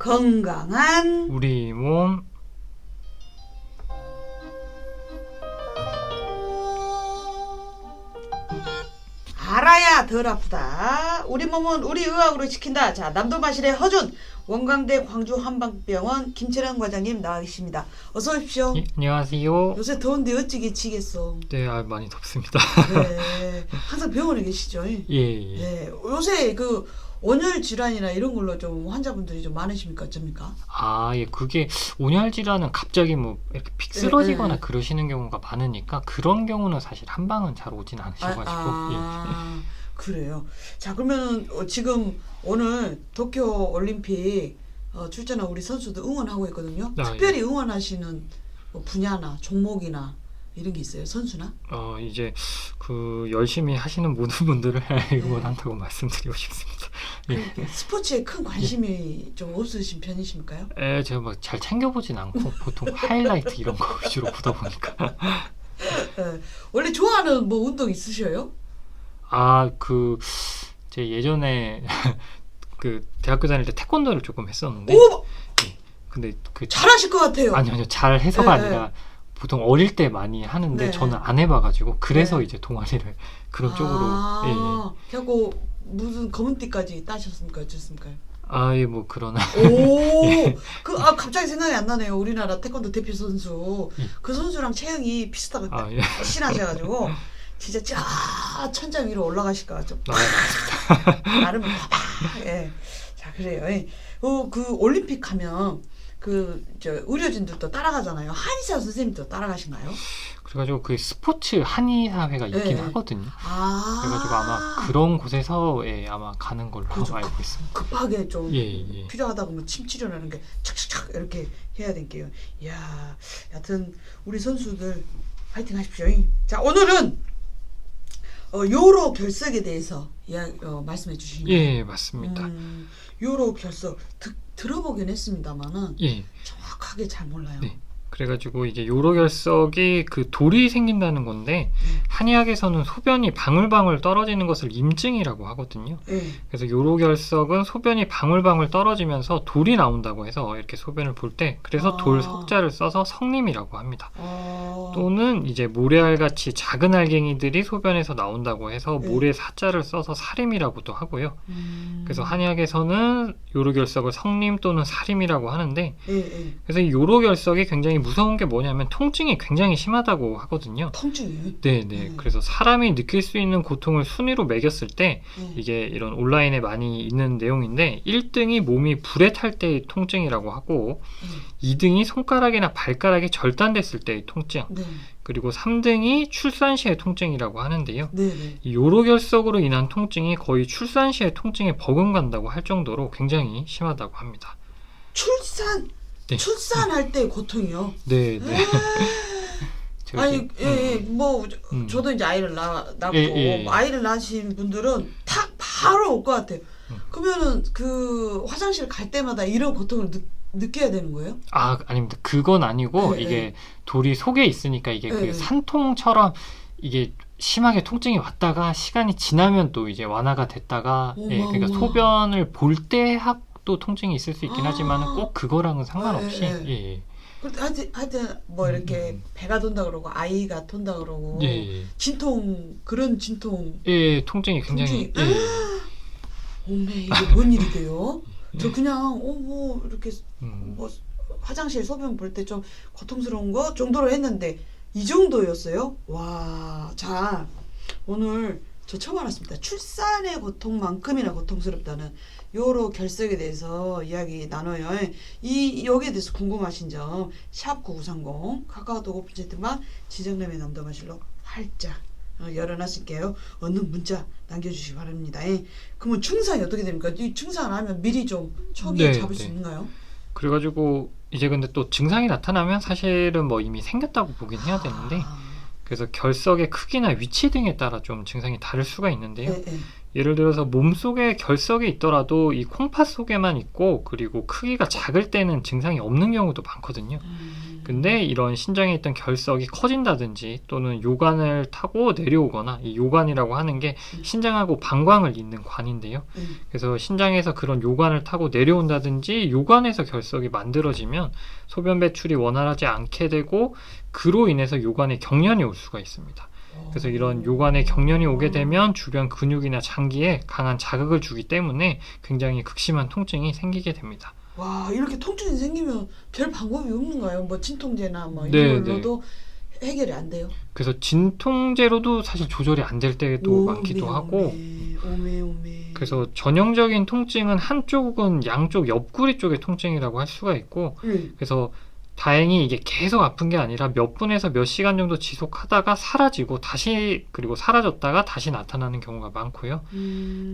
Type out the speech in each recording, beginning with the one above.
건강한 우리 몸. 알아야 덜 아프다. 우리 몸은 우리 의학으로 지킨다. 자, 남도마실의 허준 원광대 광주 한방병원 김철현 과장님 나와 계십니다. 어서 오십시오. 예, 안녕하세요. 요새 더운데 어찌게 지겠어. 네, 많이 덥습니다. 네, 항상 병원에 계시죠? 예. 네, 요새 그 온열 질환이나 이런 걸로 좀 환자분들이 좀 많으십니까? 어쩝니까? 예, 그게 온열 질환은 갑자기 뭐 이렇게 픽 쓰러지거나 네. 그러시는 경우가 많으니까 그런 경우는 사실 한방은 잘 오진 않으셔가지고. 그래요. 자, 그러면 지금 오늘 도쿄 올림픽 출전한 우리 선수들 응원하고 있거든요. 특별히 응원하시는 뭐 분야나 종목이나 이런 게 있어요? 선수나? 이제 그 열심히 하시는 모든 분들을 응원한다고 말씀드리고 싶습니다. 예. 스포츠에 큰 관심이 좀 없으신 편이십니까요? 제가 막 잘 챙겨보진 않고 보통 하이라이트 이런 거 위주로 보다 보니까. 원래 좋아하는 뭐 운동 있으셔요? 제 예전에 그 대학교 다닐 때 태권도를 조금 했었는데. 오! 근데 잘하실 것 같아요. 아니요, 잘 해서가 아니라 보통 어릴 때 많이 하는데 저는 안 해봐가지고 그래서 이제 동아리를 그런 쪽으로. 그리고 무슨 검은띠까지 따셨습니까? 어쩌습니까? 예, 뭐 그런. 오, 갑자기 생각이 안 나네요. 우리나라 태권도 대표 선수. 그 선수랑 체형이 비슷하셔가지고 진짜 천장 위로 올라가실까 좀. 나름은 봐봐. 예. 자, 그래요. 그 올림픽 하면 의료진들도 따라가잖아요. 한의사 선생님도 따라가신가요? 그래가지고 그 스포츠 한의사회가 있긴 하거든요. 그래가지고 아마 그런 곳에서 아마 가는 걸로 알고 있습니다. 급하게 좀 필요하다고 뭐 침 치료라는 게 착착착 이렇게 해야 될게요. 이야, 여튼 우리 선수들 파이팅 하십시오. 자, 오늘은 요로 결석에 대해서 말씀해 주시면. 예, 맞습니다. 요로 결석 들어보긴 했습니다만은 예. 정확하게 잘 몰라요. 네. 그래가지고 이게 요로결석이 그 돌이 생긴다는 건데 한의학에서는 소변이 방울방울 떨어지는 것을 임증이라고 하거든요. 그래서 요로결석은 소변이 방울방울 떨어지면서 돌이 나온다고 해서 이렇게 소변을 볼 때 그래서 돌 석자를 써서 성림이라고 합니다. 또는 이제 모래알같이 작은 알갱이들이 소변에서 나온다고 해서 모래 사자를 써서 사림이라고도 하고요. 그래서 한의학에서는 요로결석을 성림 또는 사림이라고 하는데 그래서 이 요로결석이 굉장히 무서운 게 뭐냐면 통증이 굉장히 심하다고 하거든요. 통증이? 네네. 그래서 사람이 느낄 수 있는 고통을 순위로 매겼을 때 이게 이런 온라인에 많이 있는 내용인데 1등이 몸이 불에 탈 때의 통증이라고 하고 2등이 손가락이나 발가락이 절단됐을 때의 통증 그리고 3등이 출산 시의 통증이라고 하는데요. 이 요로결석으로 인한 통증이 거의 출산 시의 통증에 버금간다고 할 정도로 굉장히 심하다고 합니다. 출산할 때 고통이요? 네. 저도 이제 아이를 낳고 아이를 낳으신 분들은 바로 올 것 같아요. 그러면은 그 화장실 갈 때마다 이런 고통을 느껴야 되는 거예요? 아닙니다. 그건 아니고 이게 돌이 속에 있으니까 이게 그 산통처럼 이게 심하게 통증이 왔다가 시간이 지나면 또 이제 완화가 됐다가 그러니까 소변을 볼 때 또 통증이 있을 수 있긴 하지만 꼭 그거랑은 상관없이 하여튼 뭐 이렇게 배가 돈다 그러고 아이가 돈다 그러고 그런 진통 통증이 굉장히 어메, 이게 뭔 일이 돼요? 저 그냥 뭐 이렇게 뭐 화장실 소변 볼 때 좀 고통스러운 거 정도로 했는데 이 정도였어요? 와, 자, 오늘 저 처음 알았습니다. 출산의 고통만큼이나 고통스럽다는 요로 결석에 대해서 이야기 나눠요. 여기에 대해서 궁금하신 점 샵 9930 카카오톡 오픈 채팅방 지정남의 남도마실로 활짝 열어놨을게요. 얻는 문자 남겨주시기 바랍니다. 그러면 증상이 어떻게 됩니까? 이 증상을 하면 미리 좀 초기에 잡을 수 있는가요? 그래가지고 이제 근데 또 증상이 나타나면 사실은 뭐 이미 생겼다고 보긴 해야 되는데 그래서 결석의 크기나 위치 등에 따라 좀 증상이 다를 수가 있는데요. 예를 들어서 몸속에 결석이 있더라도 이 콩팥 속에만 있고 그리고 크기가 작을 때는 증상이 없는 경우도 많거든요. 근데 이런 신장에 있던 결석이 커진다든지 또는 요관을 타고 내려오거나, 이 요관이라고 하는 게 신장하고 방광을 잇는 관인데요. 그래서 신장에서 그런 요관을 타고 내려온다든지 요관에서 결석이 만들어지면 소변 배출이 원활하지 않게 되고, 그로 인해서 요관에 경련이 올 수가 있습니다. 그래서 이런 요관에 경련이 오게 되면 주변 근육이나 장기에 강한 자극을 주기 때문에 굉장히 극심한 통증이 생기게 됩니다. 와, 이렇게 통증이 생기면 별 방법이 없는가요? 뭐 진통제나 뭐 네, 이걸로도 해결이 안 돼요? 그래서 진통제로도 사실 조절이 안 될 때도 많기도 하고, 오메. 그래서 전형적인 통증은 한쪽은 양쪽 옆구리 쪽의 통증이라고 할 수가 있고, 그래서 다행히 이게 계속 아픈 게 아니라 몇 분에서 몇 시간 정도 지속하다가 사라지고 다시, 그리고 사라졌다가 다시 나타나는 경우가 많고요.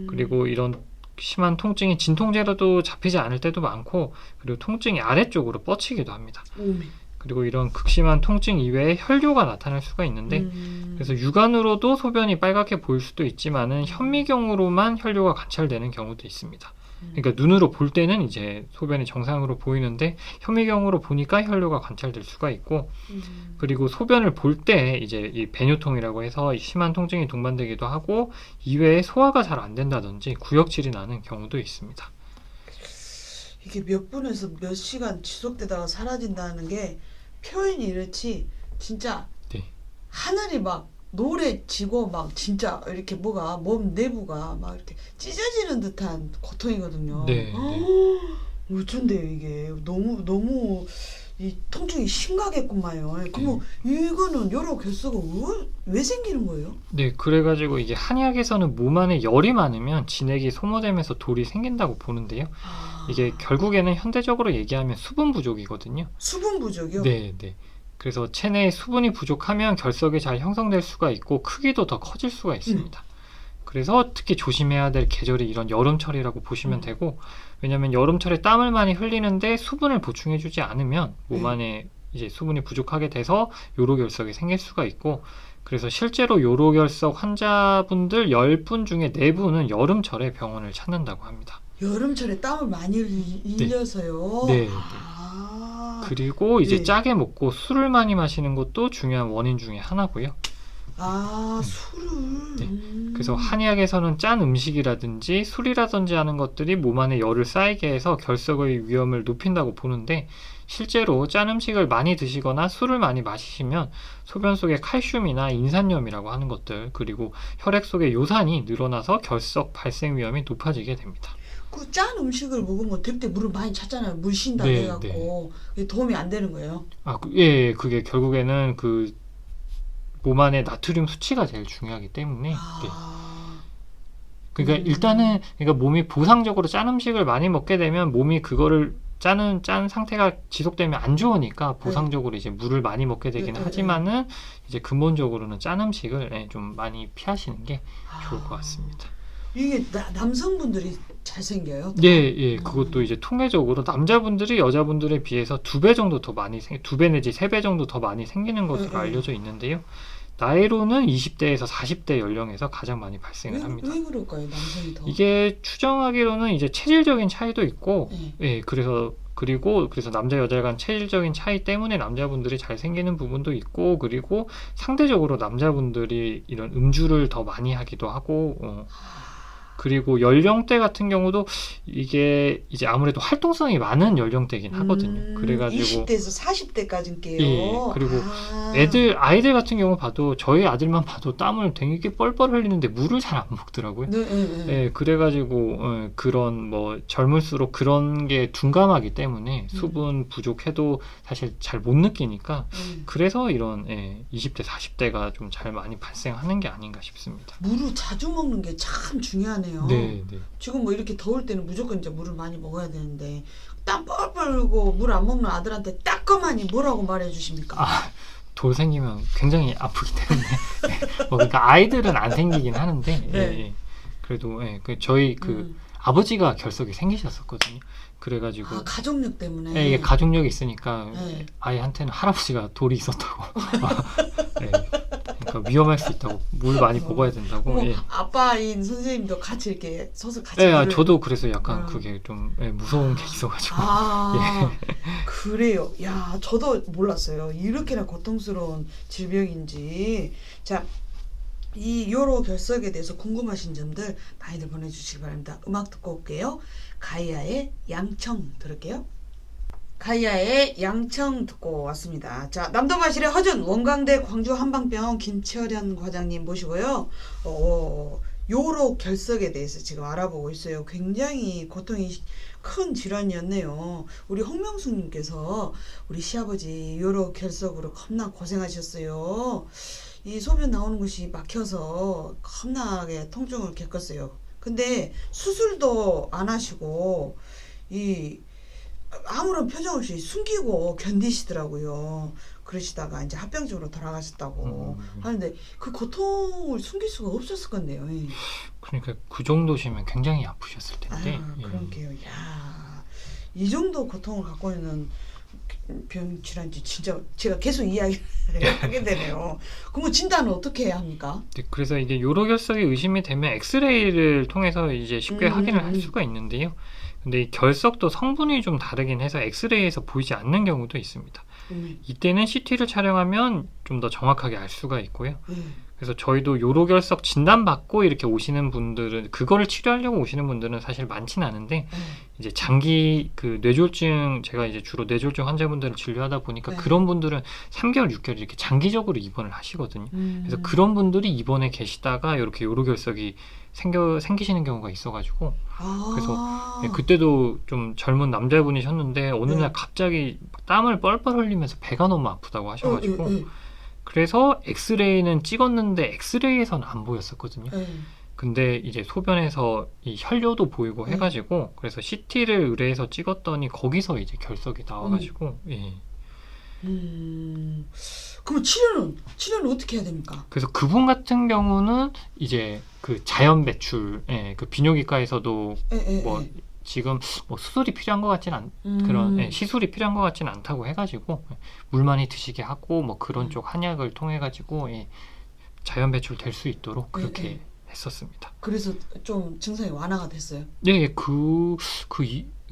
그리고 이런 심한 통증이 진통제로도 잡히지 않을 때도 많고, 그리고 통증이 아래쪽으로 뻗치기도 합니다. 오메. 그리고 이런 극심한 통증 이외에 혈뇨가 나타날 수가 있는데, 그래서 육안으로도 소변이 빨갛게 보일 수도 있지만은 현미경으로만 혈뇨가 관찰되는 경우도 있습니다. 그러니까 눈으로 볼 때는 이제 소변이 정상으로 보이는데 현미경으로 보니까 혈뇨가 관찰될 수가 있고, 그리고 소변을 볼 때 이제 이 배뇨통이라고 해서 심한 통증이 동반되기도 하고, 이외에 소화가 잘 안 된다든지 구역질이 나는 경우도 있습니다. 이게 몇 분에서 몇 시간 지속되다가 사라진다는 게 표현이 이렇지, 진짜 네. 하늘이 막 노래지고 막 진짜 이렇게 뭐가 몸 내부가 막 이렇게 찢어지는 듯한 고통이거든요. 네. 어쩐데요 이게 너무 이 통증이 심각했구만요. 그럼 이거는 요로 결석은 왜 생기는 거예요? 네, 그래가지고 이게 한의학에서는 몸 안에 열이 많으면 진액이 소모되면서 돌이 생긴다고 보는데요. 이게 결국에는 현대적으로 얘기하면 수분 부족이거든요. 수분 부족이요? 네. 그래서 체내에 수분이 부족하면 결석이 잘 형성될 수가 있고 크기도 더 커질 수가 있습니다. 그래서 특히 조심해야 될 계절이 이런 여름철이라고 보시면 되고, 왜냐하면 여름철에 땀을 많이 흘리는데 수분을 보충해주지 않으면 몸 안에 이제 수분이 부족하게 돼서 요로결석이 생길 수가 있고, 그래서 실제로 요로결석 환자분들 10분 중에 4분은 여름철에 병원을 찾는다고 합니다. 여름철에 땀을 많이 흘려서요? 네. 그리고 이제 짜게 먹고 술을 많이 마시는 것도 중요한 원인 중에 하나고요. 술을. 네. 그래서 한의학에서는 짠 음식이라든지 술이라든지 하는 것들이 몸 안에 열을 쌓이게 해서 결석의 위험을 높인다고 보는데, 실제로 짠 음식을 많이 드시거나 술을 많이 마시시면 소변 속에 칼슘이나 인산염이라고 하는 것들, 그리고 혈액 속에 요산이 늘어나서 결석 발생 위험이 높아지게 됩니다. 그 짠 음식을 먹으면 그때 물을 많이 찾잖아요. 물 쉰다 해갖고 도움이 안 되는 거예요? 그게 결국에는 그 몸 안에 나트륨 수치가 제일 중요하기 때문에. 그러니까 일단은 그러니까 몸이 보상적으로 짠 음식을 많이 먹게 되면 몸이 그거를 짠 상태가 지속되면 안 좋으니까 보상적으로 이제 물을 많이 먹게 되기는 하지만은 이제 근본적으로는 짠 음식을 좀 많이 피하시는 게 좋을 것 같습니다. 이게 남성분들이 잘생겨요? 네, 그것도 이제 통계적으로 남자분들이 여자분들에 비해서 2배 정도 더 많이 2배 내지 3배 정도 더 많이 생기는 것으로 알려져 있는데요. 나이로는 20대에서 40대 연령에서 가장 많이 발생을 합니다. 왜 그럴까요, 남성이 더? 이게 추정하기로는 이제 체질적인 차이도 있고, 그래서 남자 여자 간 체질적인 차이 때문에 남자분들이 잘 생기는 부분도 있고, 그리고 상대적으로 남자분들이 이런 음주를 더 많이 하기도 하고, 그리고 연령대 같은 경우도 이게 이제 아무래도 활동성이 많은 연령대긴 하거든요. 그래가지고 20대에서 40대까지인게요. 그리고 아이들 같은 경우 봐도 저희 아들만 봐도 땀을 되게 뻘뻘 흘리는데 물을 잘 안 먹더라고요. 그래가지고 그런 뭐 젊을수록 그런 게 둔감하기 때문에 수분 부족해도 사실 잘 못 느끼니까 그래서 이런 20대 40대가 좀 잘 많이 발생하는 게 아닌가 싶습니다. 물을 자주 먹는 게 참 중요하네요. 네. 지금 뭐 이렇게 더울 때는 무조건 이제 물을 많이 먹어야 되는데 땀 뻘뻘 흘고 물 안 먹는 아들한테 따끔하니 뭐라고 말해주십니까? 돌 생기면 굉장히 아프기 때문에 그러니까 아이들은 안 생기긴 하는데 그래도 저희 아버지가 결석이 생기셨었거든요. 그래가지고 가족력 때문에 이게 가족력이 있으니까 아이한테는 할아버지가 돌이 있었다고 그러니까 위험할 수 있다고 물 많이 먹어야 된다고. 어머, 예. 아빠인 선생님도 같이 이렇게 서서 같이 예, 물을- 저도 그래서 약간 그게 좀 무서운 게 있어가지고. 그래요. 야, 저도 몰랐어요. 이렇게나 고통스러운 질병인지. 자, 이 요로 결석에 대해서 궁금하신 점들 많이들 보내주시기 바랍니다. 음악 듣고 올게요. 가이아의 양청 들을게요. 가이아의 양청 듣고 왔습니다. 자, 남도마실의 허준 원광대 광주 한방병원 김철현 과장님 모시고요. 요로 결석에 대해서 지금 알아보고 있어요. 굉장히 고통이 큰 질환이었네요. 우리 홍명숙님께서 우리 시아버지 요로 결석으로 겁나 고생하셨어요. 이 소변 나오는 곳이 막혀서 겁나게 통증을 겪었어요. 근데 수술도 안 하시고 이 아무런 표정 없이 숨기고 견디시더라고요. 그러시다가 이제 합병증으로 돌아가셨다고 하는데 그 고통을 숨길 수가 없었을 건데요. 예. 그러니까 그 정도시면 굉장히 아프셨을 텐데. 그런게요. 야, 이 정도 고통을 갖고 있는 병 질환인지 진짜 제가 계속 이야기를 하게 되네요. 그럼 진단은 어떻게 해야 합니까? 네, 그래서 이게 요로결석이 의심이 되면 엑스레이를 통해서 이제 쉽게 확인을 할 수가 있는데요. 근데 이 결석도 성분이 좀 다르긴 해서 엑스레이에서 보이지 않는 경우도 있습니다. 이때는 CT를 촬영하면 좀 더 정확하게 알 수가 있고요. 그래서 저희도 요로결석 진단받고 이렇게 오시는 분들은 그거를 치료하려고 오시는 분들은 사실 많지는 않은데 이제 장기 그 뇌졸중 제가 이제 주로 뇌졸중 환자분들을 진료하다 보니까 그런 분들은 3개월, 6개월 이렇게 장기적으로 입원을 하시거든요. 그래서 그런 분들이 입원에 계시다가 이렇게 요로결석이 생기시는 경우가 있어가지고 그래서 그때도 좀 젊은 남자분이셨는데 어느 날 갑자기 땀을 뻘뻘 흘리면서 배가 너무 아프다고 하셔가지고 그래서 엑스레이는 찍었는데 엑스레이에서는 안 보였었거든요. 근데 이제 소변에서 이 혈뇨도 보이고 해가지고 그래서 CT를 의뢰해서 찍었더니 거기서 이제 결석이 나와가지고 예. 그럼 치료는 어떻게 해야 됩니까? 그래서 그분 같은 경우는 이제 그 자연 배출, 그 비뇨기과에서도 뭐 지금 뭐 수술이 필요한 것 같지는 그런 시술이 필요한 것 같지는 않다고 해가지고 물 많이 드시게 하고 뭐 그런 쪽 한약을 통해 가지고 자연 배출 될 수 있도록 그렇게 했었습니다. 그래서 좀 증상이 완화가 됐어요. 네,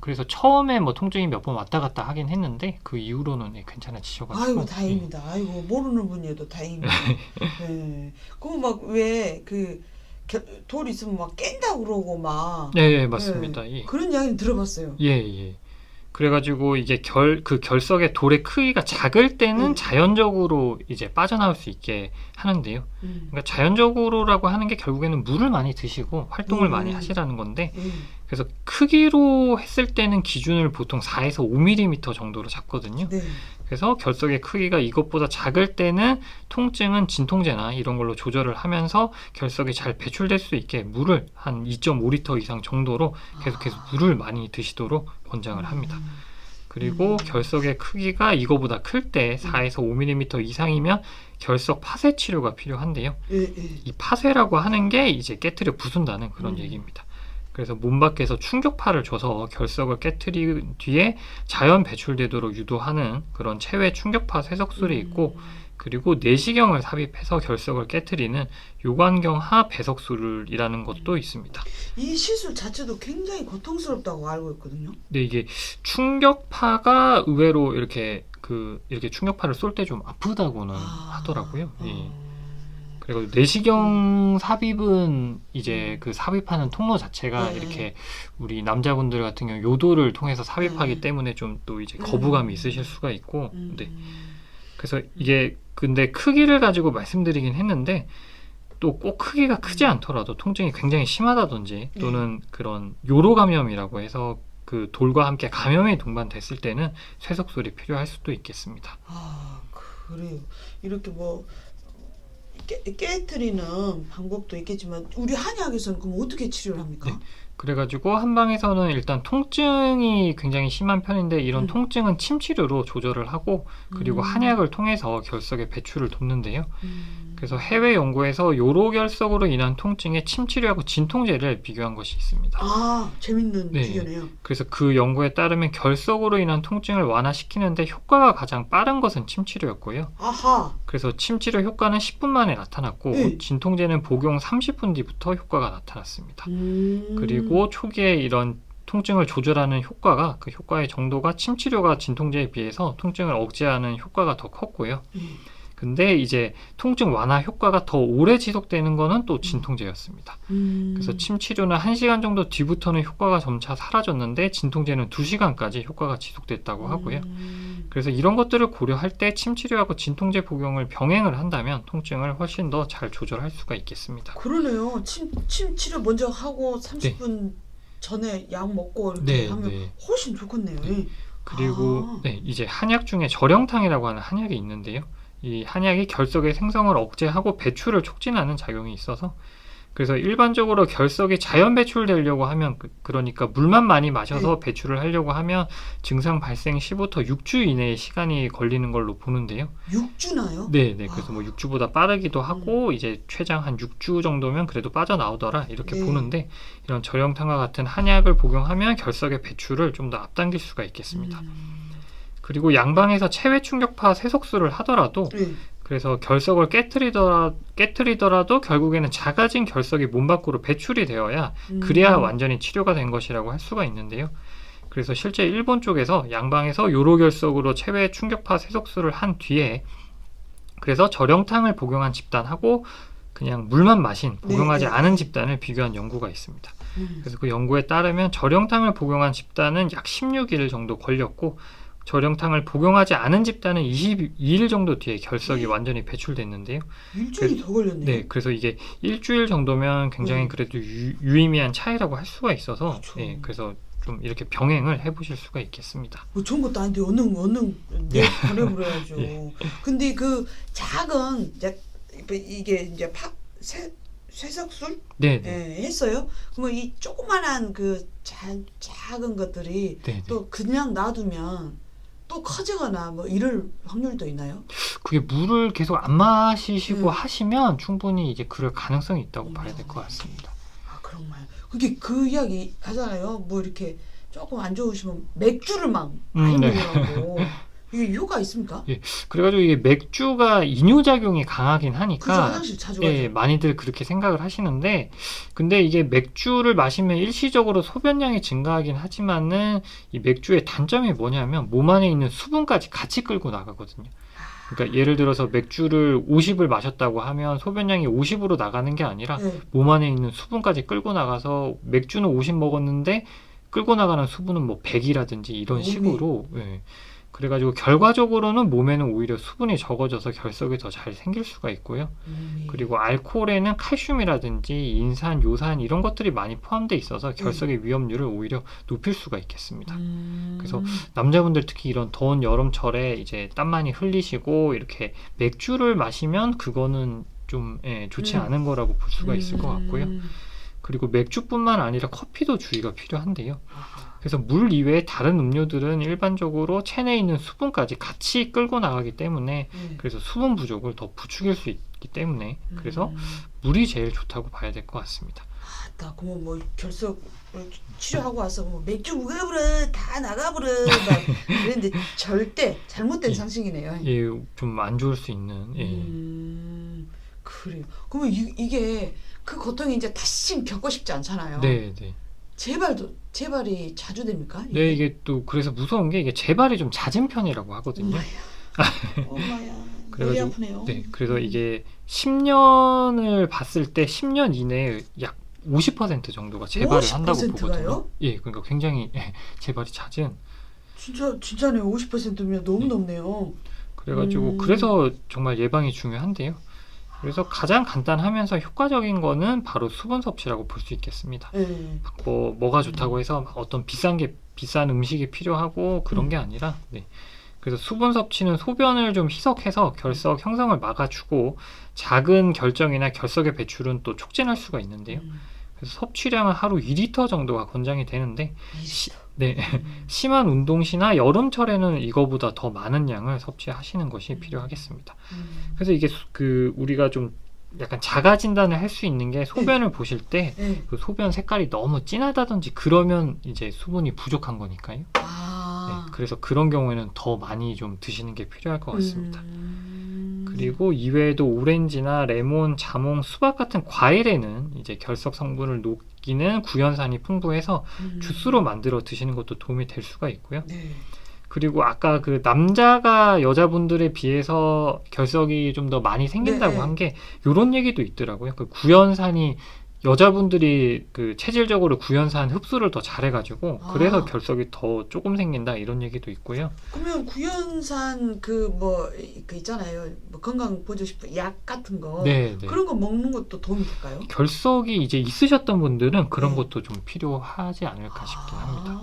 그래서 처음에 뭐 통증이 몇 번 왔다 갔다 하긴 했는데 그 이후로는 괜찮아지셔가지고. 아이고 다행입니다. 아이고 모르는 분이어도 다행입니다. 네. 그거 막 왜 돌 있으면 막 깬다 그러고 막. 네, 맞습니다. 예. 그런 이야기는 들어봤어요. 예. 그래가지고 이게 그 결석의 돌의 크기가 작을 때는 자연적으로 이제 빠져나올 수 있게 하는데요. 그러니까 자연적으로라고 하는 게 결국에는 물을 많이 드시고 활동을 많이 하시라는 건데 그래서 크기로 했을 때는 기준을 보통 4에서 5mm 정도로 잡거든요. 그래서 결석의 크기가 이것보다 작을 때는 통증은 진통제나 이런 걸로 조절을 하면서 결석이 잘 배출될 수 있게 물을 한 2.5리터 이상 정도로 계속해서 물을 많이 드시도록 권장을 합니다. 그리고 결석의 크기가 이거보다 클 때 4에서 5mm 이상이면 결석 파쇄 치료가 필요한데요. 이 파쇄라고 하는 게 이제 깨트려 부순다는 그런 얘기입니다. 그래서 몸 밖에서 충격파를 줘서 결석을 깨트린 뒤에 자연 배출되도록 유도하는 그런 체외 충격파 쇠석술이 있고 그리고 내시경을 삽입해서 결석을 깨트리는 요관경하 배석술이라는 것도 있습니다. 이 시술 자체도 굉장히 고통스럽다고 알고 있거든요. 근데 이게 충격파가 의외로 이렇게 충격파를 쏠 때 좀 아프다고는 하더라고요. 그리고 내시경 삽입은 이제 그 삽입하는 통로 자체가 이렇게 우리 남자분들 같은 경우 요도를 통해서 삽입하기 때문에 좀 또 이제 거부감이 있으실 수가 있고 그래서 이게 근데 크기를 가지고 말씀드리긴 했는데 또 꼭 크기가 크지 않더라도 통증이 굉장히 심하다든지 또는 그런 요로 감염이라고 해서 그 돌과 함께 감염이 동반됐을 때는 쇠석술이 필요할 수도 있겠습니다. 그래요. 이렇게 뭐 깨트리는 방법도 있겠지만 우리 한의학에서는 그럼 어떻게 치료를 합니까? 네. 그래가지고 한방에서는 일단 통증이 굉장히 심한 편인데 이런 통증은 침치료로 조절을 하고 그리고 한약을 통해서 결석의 배출을 돕는데요. 그래서 해외 연구에서 요로결석으로 인한 통증의 침치료하고 진통제를 비교한 것이 있습니다. 아, 재밌는 네. 비교네요. 그래서 그 연구에 따르면 결석으로 인한 통증을 완화시키는데 효과가 가장 빠른 것은 침치료였고요. 아하. 그래서 침치료 효과는 10분 만에 나타났고 네. 진통제는 복용 30분 뒤부터 효과가 나타났습니다. 음. 그리고 초기에 이런 통증을 조절하는 효과가 그 효과의 정도가 침치료가 진통제에 비해서 통증을 억제하는 효과가 더 컸고요. 근데 이제 통증 완화 효과가 더 오래 지속되는 거는 또 진통제였습니다. 그래서 침치료는 1시간 정도 뒤부터는 효과가 점차 사라졌는데 진통제는 2시간까지 효과가 지속됐다고 하고요. 그래서 이런 것들을 고려할 때 침치료하고 진통제 복용을 병행을 한다면 통증을 훨씬 더 잘 조절할 수가 있겠습니다. 그러네요. 침 치료 먼저 하고 30분 전에 약 먹고 이렇게 하면 훨씬 좋겠네요. 그리고 이제 한약 중에 절영탕이라고 하는 한약이 있는데요. 이 한약이 결석의 생성을 억제하고 배출을 촉진하는 작용이 있어서 그래서 일반적으로 결석이 자연 배출되려고 하면 그러니까 물만 많이 마셔서 배출을 하려고 하면 증상 발생 시부터 6주 이내의 시간이 걸리는 걸로 보는데요. 6주나요? 네. 그래서 뭐 6주보다 빠르기도 하고 이제 최장 한 6주 정도면 그래도 빠져나오더라 이렇게 보는데 이런 절영탕과 같은 한약을 복용하면 결석의 배출을 좀 더 앞당길 수가 있겠습니다. 그리고 양방에서 체외 충격파 세속술을 하더라도 그래서 결석을 깨트리더라도 결국에는 작아진 결석이 몸 밖으로 배출이 되어야 그래야 완전히 치료가 된 것이라고 할 수가 있는데요. 그래서 실제 일본 쪽에서 양방에서 요로결석으로 체외 충격파 세속술을 한 뒤에 그래서 절영탕을 복용한 집단하고 그냥 물만 마신 복용하지 않은 집단을 비교한 연구가 있습니다. 그래서 그 연구에 따르면 절영탕을 복용한 집단은 약 16일 정도 걸렸고 절영탕을 복용하지 않은 집단은 22일 정도 뒤에 결석이 완전히 배출됐는데요. 일주일이 더 걸렸네요. 네, 그래서 이게 일주일 정도면 굉장히 그래도 유의미한 차이라고 할 수가 있어서 그래서 좀 이렇게 병행을 해보실 수가 있겠습니다. 뭐 좋은 것도 아닌데 얼른 보내버려야죠. 근데 그 작은 이게 이제 쇠석술 했어요. 그러면 이 조그만한 그 작은 것들이 또 그냥 놔두면 또 커지거나 뭐 이럴 확률도 있나요? 그게 물을 계속 안 마시시고 하시면 충분히 이제 그럴 가능성이 있다고 봐야 될 것 같습니다. 아, 그런가요? 그게 그 이야기 하잖아요. 뭐 이렇게 조금 안 좋으시면 맥주를 막 많이 먹으라고. 이게 효과 있습니까? 그래가지고 이게 맥주가 이뇨작용이 강하긴 하니까 그죠, 화장실 자주 가죠. 많이들 그렇게 생각을 하시는데 근데 이게 맥주를 마시면 일시적으로 소변량이 증가하긴 하지만은 이 맥주의 단점이 뭐냐면 몸 안에 있는 수분까지 같이 끌고 나가거든요. 그러니까 예를 들어서 맥주를 50을 마셨다고 하면 소변량이 50으로 나가는 게 아니라 몸 안에 있는 수분까지 끌고 나가서 맥주는 50 먹었는데 끌고 나가는 수분은 뭐 100이라든지 이런 식으로 그래가지고 결과적으로는 몸에는 오히려 수분이 적어져서 결석이 더 잘 생길 수가 있고요. 그리고 알코올에는 칼슘이라든지 인산, 요산 이런 것들이 많이 포함되어 있어서 결석의 위험률을 오히려 높일 수가 있겠습니다. 그래서 남자분들 특히 이런 더운 여름철에 이제 땀 많이 흘리시고 이렇게 맥주를 마시면 그거는 좀 좋지 않은 거라고 볼 수가 있을 것 같고요. 그리고 맥주뿐만 아니라 커피도 주의가 필요한데요. 그래서 물 이외에 다른 음료들은 일반적으로 체내에 있는 수분까지 같이 끌고 나가기 때문에 그래서 수분 부족을 더 부추길 수 있기 때문에 그래서 물이 제일 좋다고 봐야 될 것 같습니다. 나 그러면 뭐 결석 치료하고 와서 뭐 맥주 먹어버려 다 나가버려 막 그랬는데 절대 잘못된 상식이네요. 좀 안 좋을 수 있는. 그래요. 그러면 이게 그 고통이 이제 다시 겪고 싶지 않잖아요. 네. 재발이 자주 됩니까? 네, 이게 또 그래서 무서운 게 이게 재발이 좀 잦은 편이라고 하거든요. 엄마야. 그래가지고, 머리 아프네요. 그래서 이게 10년을 봤을 때 10년 이내에 약 50% 정도가 재발을 한다고 50%가요? 보거든요. 그러니까 굉장히 재발이 잦은. 진짜네요. 50%면 너무 높네요. 그래가지고 그래서 정말 예방이 중요한데요. 그래서 가장 간단하면서 효과적인 거는 바로 수분 섭취라고 볼 수 있겠습니다. 뭐가 좋다고 해서 어떤 비싼 음식이 필요하고 그런 게 아니라 그래서 수분 섭취는 소변을 좀 희석해서 결석 형성을 막아주고 작은 결정이나 결석의 배출은 또 촉진할 수가 있는데요. 그래서 섭취량은 하루 2리터 정도가 권장이 되는데 네. 심한 운동 시나 여름철에는 이거보다 더 많은 양을 섭취하시는 것이 필요하겠습니다. 그래서 이게 우리가 좀 약간 자가 진단을 할 수 있는 게 소변을 보실 때 그 소변 색깔이 너무 진하다든지 그러면 이제 수분이 부족한 거니까요. 네, 그래서 그런 경우에는 더 많이 좀 드시는 게 필요할 것 같습니다. 그리고 이외에도 오렌지나 레몬, 자몽, 수박 같은 과일에는 이제 결석 성분을 녹이는 구연산이 풍부해서 주스로 만들어 드시는 것도 도움이 될 수가 있고요. 그리고 아까 그 남자가 여자분들에 비해서 결석이 좀 더 많이 생긴다고 한 게 요런 얘기도 있더라고요. 그 구연산이 여자분들이 그 체질적으로 구연산 흡수를 더 잘해가지고 그래서 결석이 더 조금 생긴다 이런 얘기도 있고요. 그러면 구연산 그 있잖아요. 뭐 건강 보조 식품 약 같은 거 그런 거 먹는 것도 도움이 될까요? 결석이 이제 있으셨던 분들은 그런 것도 좀 필요하지 않을까 싶긴 합니다.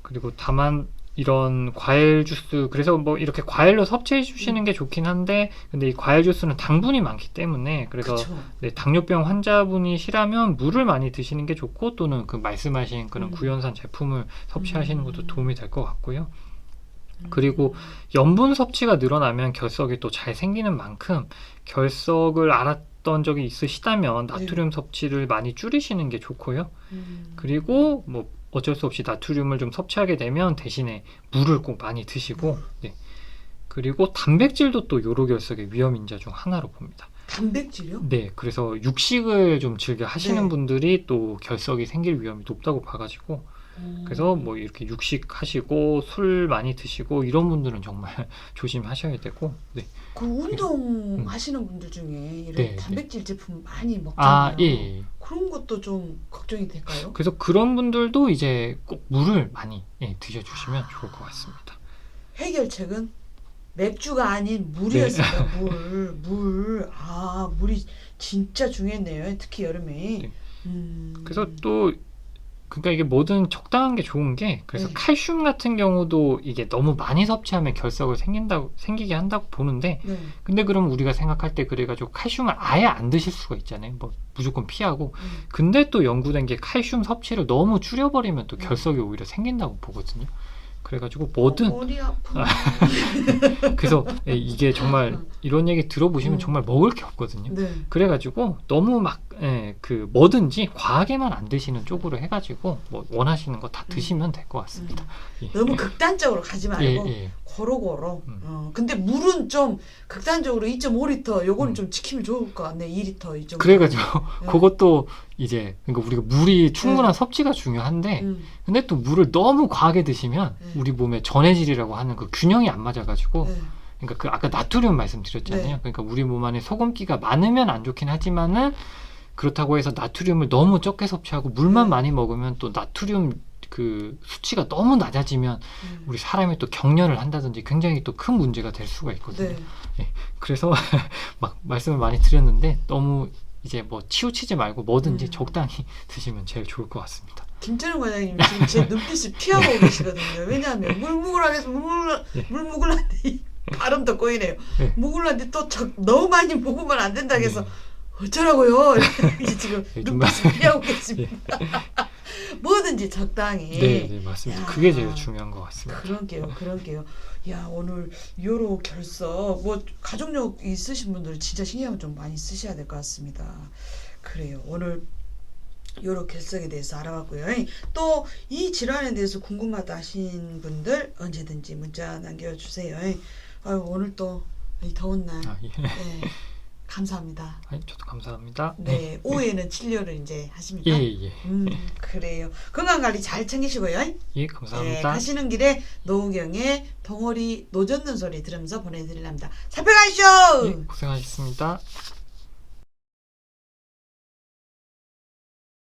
그리고 다만 이런 과일 주스, 그래서 뭐 이렇게 과일로 섭취해 주시는 게 좋긴 한데, 근데 이 과일 주스는 당분이 많기 때문에, 그래서 네, 당뇨병 환자분이시라면 물을 많이 드시는 게 좋고, 또는 그 말씀하신 그런 구연산 제품을 섭취하시는 것도 도움이 될 것 같고요. 그리고 염분 섭취가 늘어나면 결석이 또 잘 생기는 만큼, 결석을 알았던 적이 있으시다면 나트륨 섭취를 많이 줄이시는 게 좋고요. 그리고 뭐 어쩔 수 없이 나트륨을 좀 섭취하게 되면 대신에 물을 꼭 많이 드시고, 그리고 단백질도 또 요로결석의 위험 인자 중 하나로 봅니다. 단백질이요? 네, 그래서 육식을 좀 즐겨 하시는 분들이 또 결석이 생길 위험이 높다고 봐가지고, 그래서 뭐 이렇게 육식하시고 술 많이 드시고 이런 분들은 정말 조심하셔야 되고. 그 운동 하시는 분들 중에 이런 단백질 제품 많이 먹잖아요. 그런 것도 좀 걱정이 될까요? 그래서 그런 분들도 이제 꼭 물을 많이 드셔주시면 좋을 것 같습니다. 해결책은 맥주가 아닌 물이었습니다. 물. 물이 진짜 중요했네요. 특히 여름에. 그래서 또 그러니까 이게 뭐든 적당한 게 좋은 게, 그래서 칼슘 같은 경우도 이게 너무 많이 섭취하면 결석을 생기게 한다고 보는데, 근데 그럼 우리가 생각할 때 그래가지고 칼슘을 아예 안 드실 수가 있잖아요. 뭐 무조건 피하고. 근데 또 연구된 게 칼슘 섭취를 너무 줄여버리면 또 결석이 오히려 생긴다고 보거든요. 그래가지고 뭐든 머리 아파. 그래서 이게 정말 이런 얘기 들어보시면 정말 먹을 게 없거든요. 그래가지고 너무 막 뭐든지 과하게만 안 드시는 쪽으로 해가지고 뭐 원하시는 거 다 드시면 될 것 같습니다. 너무 극단적으로 가지 말고 고루고루. 근데 물은 좀 극단적으로 2.5리터 요거는 좀 지키면 좋을 것 같네. 2리터 이 정도. 그래가지고 그것도 이제 그러니까 우리가 물이 충분한 섭취가 중요한데, 근데 또 물을 너무 과하게 드시면 우리 몸에 전해질이라고 하는 그 균형이 안 맞아가지고, 그러니까 그 아까 나트륨 말씀드렸잖아요. 그러니까 우리 몸 안에 소금기가 많으면 안 좋긴 하지만은, 그렇다고 해서 나트륨을 너무 적게 섭취하고 물만 많이 먹으면 또 나트륨 그 수치가 너무 낮아지면 우리 사람이 또 경련을 한다든지 굉장히 또 큰 문제가 될 수가 있거든요. 그래서 막 말씀을 많이 드렸는데 너무 이제 뭐 치우치지 말고 뭐든지 적당히 드시면 제일 좋을 것 같습니다. 김철웅 과장님 지금 제 눈빛을 피하고 계시거든요. 왜냐하면 물무글하게서 물무글한데 발음도 꼬이네요. 무글한데 또 너무 많이 먹으면 안 된다 해서 어쩌라고요? 이렇게 지금 눈빛을 피하고 계십니다. 뭐든지 적당히. 네, 맞습니다. 그게 제일 중요한 것 같습니다. 그런게요. 야, 오늘 요로 결석 뭐 가족력 있으신 분들 진짜 신경 좀 많이 쓰셔야 될 것 같습니다. 그래요. 오늘 요로 결석에 대해서 알아봤고요. 또 이 질환에 대해서 궁금하다 하신 분들 언제든지 문자 남겨주세요. 오늘 또 이 더운 날 감사합니다. 저도 감사합니다. 오후에는 진료를 이제 하십니까? 그래요. 건강관리 잘 챙기시고요. 감사합니다. 가시는 길에 노우경의 덩어리 노젓는 소리 들으면서 보내드리랍니다. 살펴가시오! 고생하셨습니다.